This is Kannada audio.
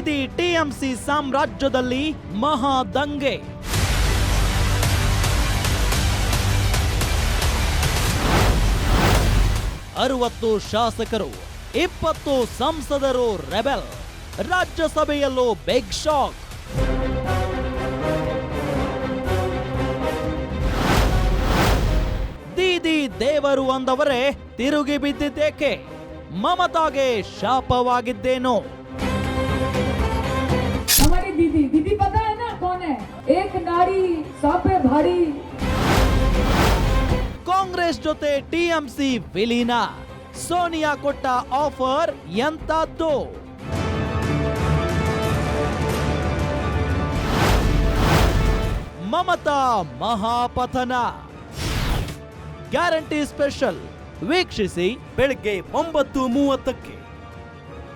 ಬೀದಿ ಟಿಎಂಸಿ ಸಾಮ್ರಾಜ್ಯದಲ್ಲಿ ಮಹಾದಂಗೆ. ಅರವತ್ತು ಶಾಸಕರು 20 ಸಂಸದರು ರೆಬೆಲ್. ರಾಜ್ಯಸಭೆಯಲ್ಲೂ ಬಿಗ್ ಶಾಕ್. ದೀದಿ ದೇವರು ಅಂದವರೇ ತಿರುಗಿ ಬಿದ್ದಿದ್ದೇಕೆ? ಮಮತಾಗೆ ಶಾಪವಾಗಿದ್ದೇನೋ? हमारी दीदी दीदी पता है ना कौन है? एक नारी सौ पे भारी. ಕಾಂಗ್ರೆಸ್ ಜೊತೆ ಟಿಎಂಸಿ ವಿಲೀನ. ಸೋನಿಯಾ ಕೊಟ್ಟ ಆಫರ್ ಎಂತದ್ದು? ಮಮತಾ ಮಹಾಪತನ. ಗ್ಯಾರಂಟಿ ಸ್ಪೆಷಲ್ ವೀಕ್ಷಿಸಿ ಬೆಳಗ್ಗೆ 9:30ಕ್ಕೆ.